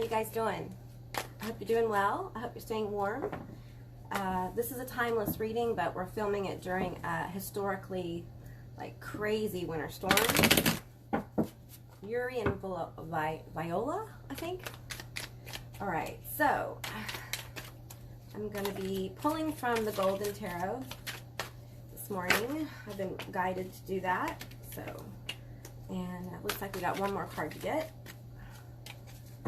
you guys doing? I hope you're doing well. I hope you're staying warm. This is a timeless reading, but we're filming it during a historically crazy winter storm. Uri and Viola, I think. All right, so I'm going to be pulling from the Golden Tarot this morning. I've been guided to do that. So, and it looks like we got one more card to get.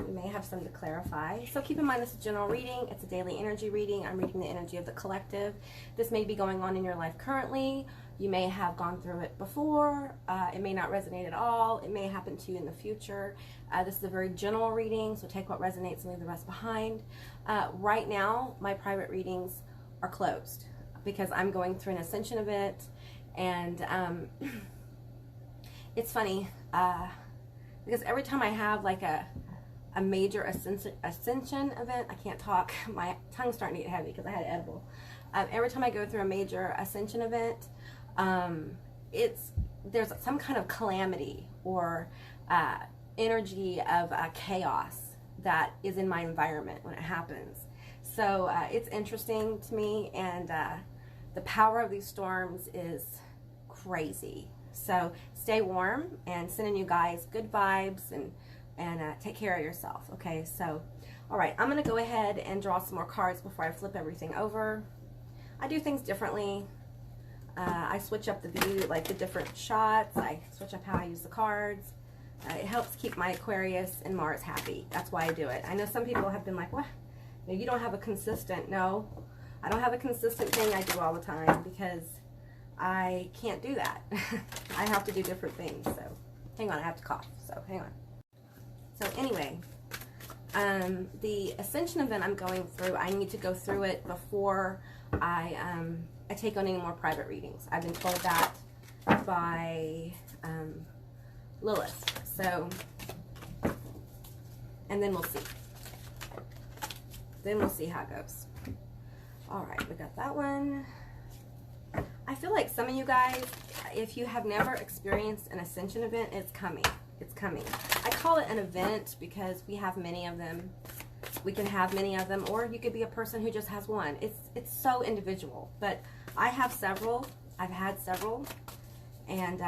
We may have some to clarify. So keep in mind this is a general reading. It's a daily energy reading. I'm reading the energy of the collective. This may be going on in your life currently. You may have gone through it before. It may not resonate at all. It may happen to you in the future. This is a very general reading, so take what resonates and leave the rest behind. Right now, my private readings are closed because I'm going through an ascension event, and it's funny because every time I have like a major ascension event, I can't talk, my tongue's starting to get heavy because I had an edible. Every time I go through a major ascension event, there's some kind of calamity or energy of chaos that is in my environment when it happens. So it's interesting to me, and the power of these storms is crazy. So stay warm and sending you guys good vibes, and take care of yourself, okay? So, all right, I'm going to go ahead and draw some more cards before I flip everything over. I do things differently. I switch up the view, like the different shots. I switch up how I use the cards. It helps keep my Aquarius and Mars happy. That's why I do it. I know some people have been like, what? You don't have a consistent, no. I don't have a consistent thing I do all the time because I can't do that. I have to do different things. So, hang on, I have to cough. So, hang on. So anyway, the ascension event I'm going through, I need to go through it before I take on any more private readings. I've been told that by Lilith. So, and then we'll see. Then we'll see how it goes. All right, we got that one. I feel like some of you guys, if you have never experienced an ascension event, it's coming. It's coming. I call it an event because we have many of them. We can have many of them, or you could be a person who just has one. It's so individual, but I have several. I've had several, and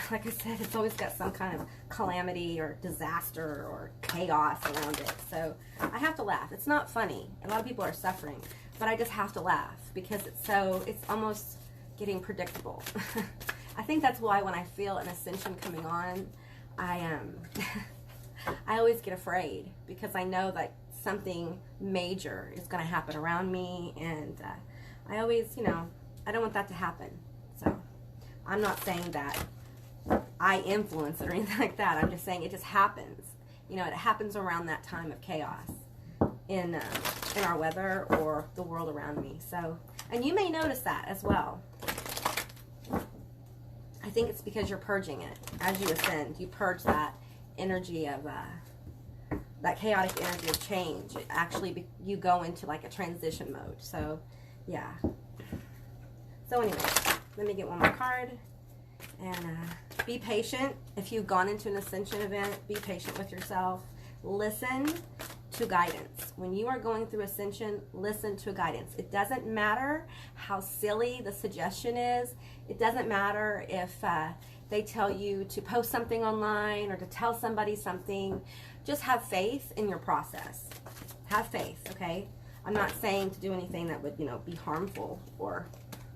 like I said, it's always got some kind of calamity or disaster or chaos around it. So I have to laugh. It's not funny. A lot of people are suffering, but I just have to laugh because it's almost getting predictable. I think that's why when I feel an ascension coming on, I always get afraid because I know that something major is going to happen around me, and I always, I don't want that to happen. So I'm not saying that I influence it or anything like that. I'm just saying it just happens. It happens around that time of chaos in our weather or the world around me. So, and you may notice that as well. I think it's because you're purging it. As you ascend, you purge that energy of, that chaotic energy of change. You go into like a transition mode. So, yeah. So anyway, let me get one more card. And be patient. If you've gone into an ascension event, be patient with yourself. Listen to guidance. When you are going through ascension, listen to guidance. It doesn't matter how silly the suggestion is. It doesn't matter if they tell you to post something online or to tell somebody something. Just have faith in your process. Have faith, okay? I'm not saying to do anything that would, be harmful, or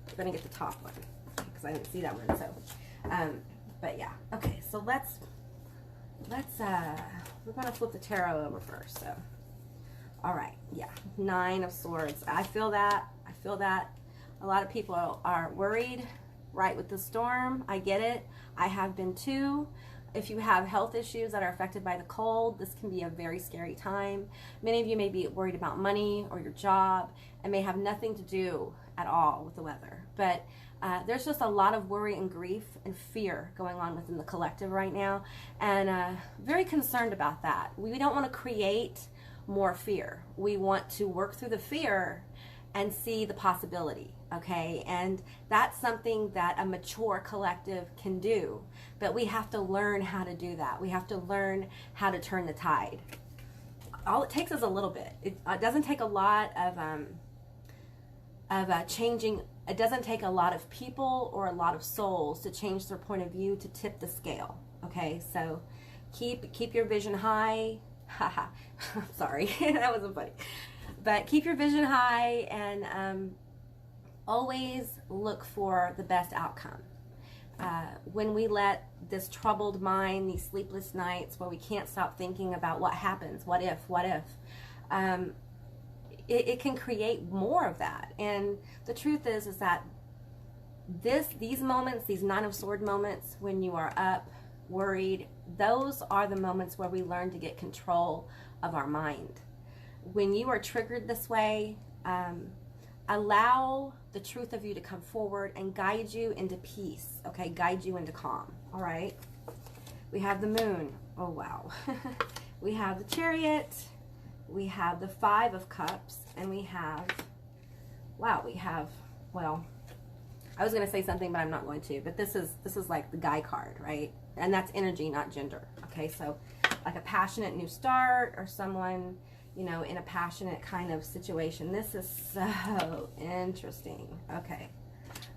I'm going to get the top one because I didn't see that one. So, but yeah. Okay, so let's we're going to flip the tarot over first. So, all right, yeah, 9 of Swords. I feel that. A lot of people are worried, right, with the storm. I get it. I have been too. If you have health issues that are affected by the cold, this can be a very scary time. Many of you may be worried about money or your job, and may have nothing to do at all with the weather. But there's just a lot of worry and grief and fear going on within the collective right now, and very concerned about that. We don't want to create more fear. We want to work through the fear and see the possibility, okay? And that's something that a mature collective can do, but we have to learn how to do that. We have to learn how to turn the tide. all it takes is a little bit. It doesn't take a lot of changing. It doesn't take a lot of people or a lot of souls to change their point of view to tip the scale. Okay, so keep your vision high. Haha, sorry, that wasn't funny. But keep your vision high, and always look for the best outcome. When we let this troubled mind, these sleepless nights where we can't stop thinking about what happens, what if, it can create more of that. And the truth is that these moments, these Nine of Swords moments, when you are up, worried, those are the moments where we learn to get control of our mind. When you are triggered this way, allow the truth of you to come forward and guide you into peace, okay? Guide you into calm, all right? We have the Moon. Oh, wow. We have the Chariot. We have the Five of Cups. And we have, wow, well, I was going to say something, but I'm not going to. But this is like the Guy card, right? And that's energy, not gender, okay? So like a passionate new start, or someone, you know, in a passionate kind of situation. This is so interesting. Okay,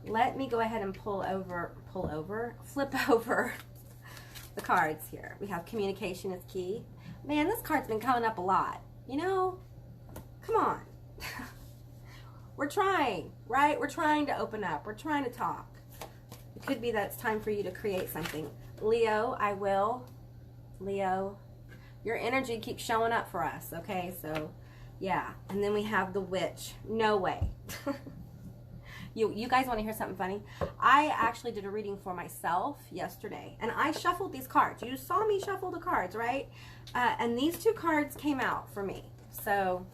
let me go ahead and flip over the cards here. We have communication is key. Man, this card's been coming up a lot. You know, come on. We're trying, right? We're trying to open up. We're trying to talk. It could be that it's time for you to create something. Leo, I will. Leo, your energy keeps showing up for us, okay? So, yeah. And then we have the Witch. No way. You guys want to hear something funny? I actually did a reading for myself yesterday, and I shuffled these cards. You saw me shuffle the cards, right? And these two cards came out for me. So,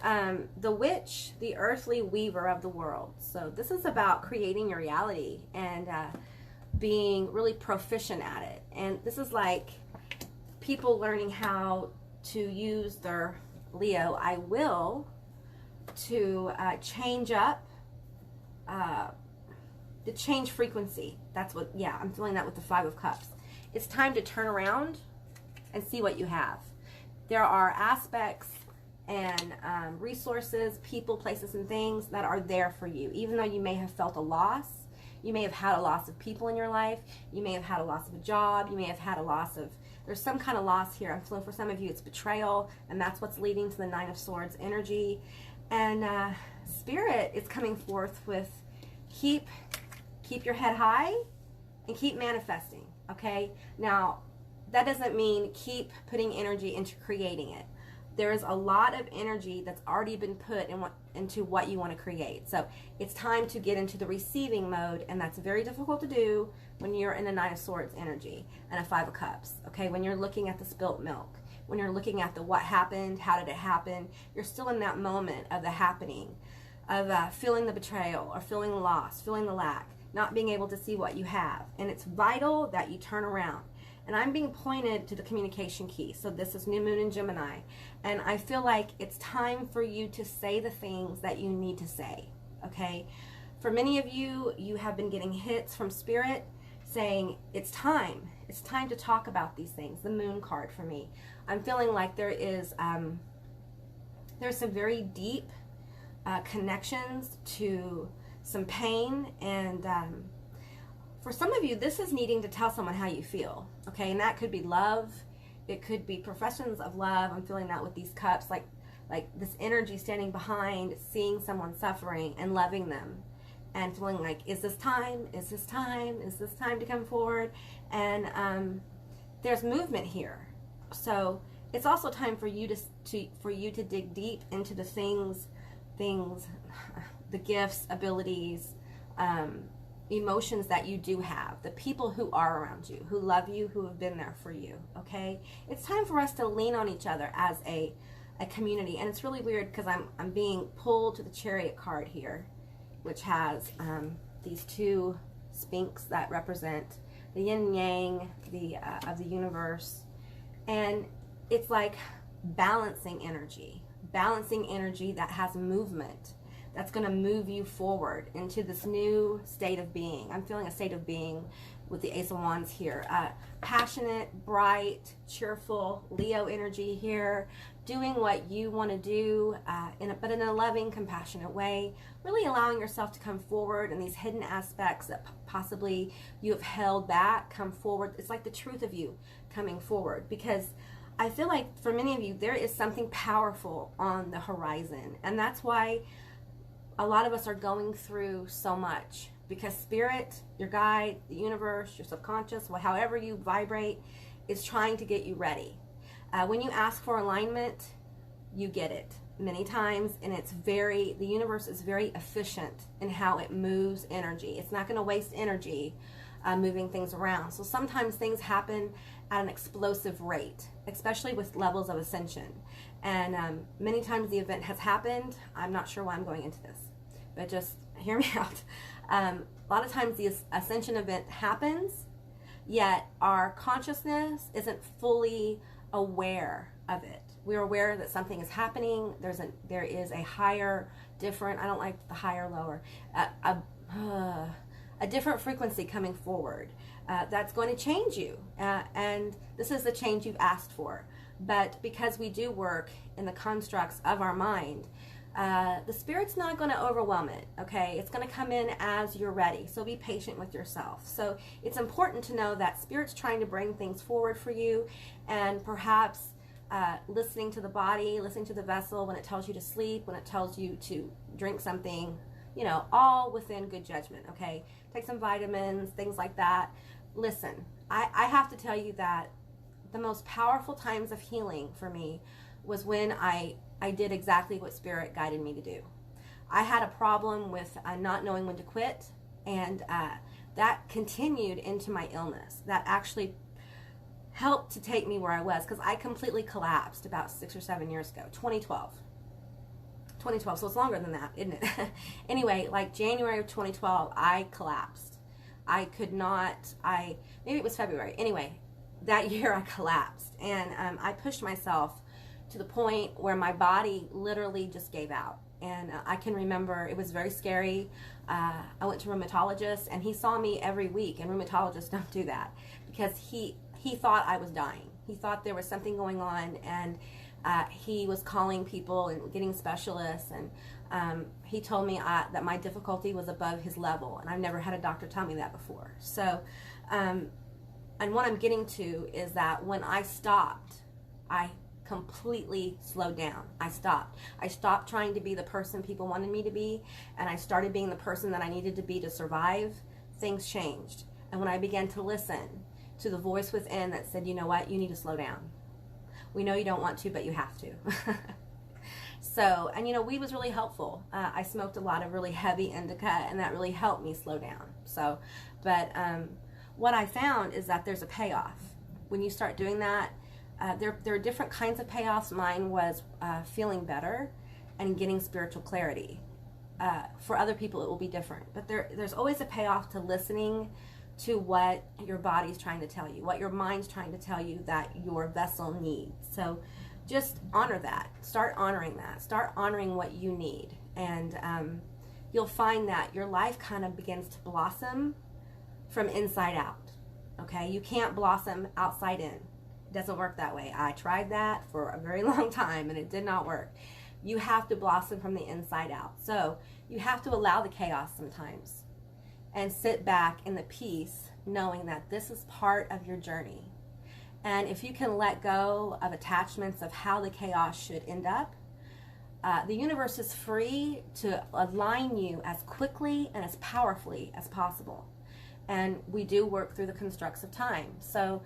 the Witch, the earthly weaver of the world. So this is about creating your reality and being really proficient at it. And this is like people learning how to use their Leo, I will, to change up, to change frequency. That's what, yeah, I'm feeling that with the Five of Cups. It's time to turn around and see what you have. There are aspects and resources, people, places, and things that are there for you. Even though you may have felt a loss, you may have had a loss of people in your life, you may have had a loss of a job, you may have had a loss of, there's some kind of loss here. I'm feeling for some of you it's betrayal, and that's what's leading to the Nine of Swords energy. And Spirit is coming forth with keep your head high and keep manifesting, okay? Now, that doesn't mean keep putting energy into creating it. There is a lot of energy that's already been put into what you want to create. So it's time to get into the receiving mode, and that's very difficult to do when you're in a Nine of Swords energy and a Five of Cups, okay? When you're looking at the spilt milk, when you're looking at the what happened, how did it happen, you're still in that moment of the happening, of feeling the betrayal or feeling the loss, feeling the lack, not being able to see what you have. And it's vital that you turn around. And I'm being pointed to the communication key. So this is New Moon in Gemini. And I feel like it's time for you to say the things that you need to say, okay? For many of you, you have been getting hits from Spirit saying, it's time. It's time to talk about these things. The Moon card for me. I'm feeling like there is, there's some very deep connections to some pain, and for some of you, this is needing to tell someone how you feel, okay? And that could be love. It could be professions of love. I'm feeling that with these cups, like this energy standing behind, seeing someone suffering and loving them, and feeling like, is this time? Is this time? Is this time to come forward? And there's movement here. So it's also time for you to dig deep into the things, the gifts, abilities, emotions that you do have, the people who are around you, who love you, who have been there for you, okay? It's time for us to lean on each other as a community. And it's really weird because I'm being pulled to the Chariot card here, which has these two sphinx that represent the yin and yang of the universe. And it's like balancing energy that has movement, that's going to move you forward into this new state of being. I'm feeling a state of being with the Ace of Wands here. Passionate, bright, cheerful, Leo energy here, doing what you want to do, but in a loving, compassionate way, really allowing yourself to come forward, and these hidden aspects that possibly you have held back come forward. It's like the truth of you coming forward, because I feel like for many of you, there is something powerful on the horizon, and that's why a lot of us are going through so much, because spirit, your guide, the universe, your subconscious, however you vibrate, is trying to get you ready. When you ask for alignment, you get it many times, and the universe is very efficient in how it moves energy. It's not going to waste energy moving things around. So sometimes things happen at an explosive rate, especially with levels of ascension. And many times the event has happened. I'm not sure why I'm going into this, but just hear me out. A lot of times the ascension event happens, yet our consciousness isn't fully aware of it. We're aware that something is happening. There is a higher, different, I don't like the higher, lower, a different frequency coming forward that's going to change you. And this is the change you've asked for. But because we do work in the constructs of our mind, the spirit's not going to overwhelm it, okay? It's going to come in as you're ready. So be patient with yourself. So it's important to know that spirit's trying to bring things forward for you, and perhaps listening to the body, listening to the vessel when it tells you to sleep, when it tells you to drink something, you know, all within good judgment, okay? Take some vitamins, things like that. Listen, I have to tell you that the most powerful times of healing for me was when I did exactly what spirit guided me to do. I had a problem with not knowing when to quit, and that continued into my illness. That actually helped to take me where I was, because I completely collapsed about 6 or 7 years ago, 2012, so it's longer than that, isn't it? Anyway, like January of 2012, I collapsed. I could not, maybe it was February. Anyway, that year I collapsed, and I pushed myself to the point where my body literally just gave out. And I can remember it was very scary. I went to a rheumatologist, and he saw me every week, and rheumatologists don't do that, because he thought I was dying. He thought there was something going on, and he was calling people and getting specialists, and he told me that my difficulty was above his level, and I've never had a doctor tell me that before. So, and what I'm getting to is that when I stopped, I completely slowed down. I stopped trying to be the person people wanted me to be, and I started being the person that I needed to be to survive. Things changed. And when I began to listen to the voice within that said, you know what, you need to slow down. We know you don't want to, but you have to. So, and you know, weed was really helpful. I smoked a lot of really heavy indica, and that really helped me slow down. So, but what I found is that there's a payoff. When you start doing that, there are different kinds of payoffs. Mine was feeling better and getting spiritual clarity. For other people, it will be different. But there's always a payoff to listening to what your body's trying to tell you, what your mind's trying to tell you that your vessel needs. So just honor that. Start honoring that. Start honoring what you need. And you'll find that your life kind of begins to blossom from inside out. Okay? You can't blossom outside in. It doesn't work that way. I tried that for a very long time, and it did not work. You have to blossom from the inside out. So you have to allow the chaos sometimes and sit back in the peace, knowing that this is part of your journey. And if you can let go of attachments of how the chaos should end up, the universe is free to align you as quickly and as powerfully as possible. And we do work through the constructs of time. So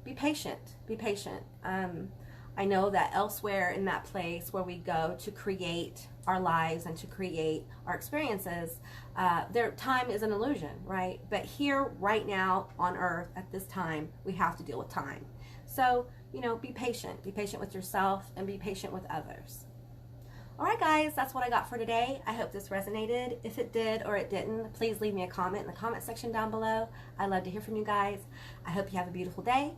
be patient, be patient. I know that elsewhere in that place where we go to create our lives and to create our experiences, their time is an illusion, right? But here, right now, on Earth, at this time, we have to deal with time. So, you know, be patient. Be patient with yourself and be patient with others. All right, guys, that's what I got for today. I hope this resonated. If it did or it didn't, please leave me a comment in the comment section down below. I'd love to hear from you guys. I hope you have a beautiful day.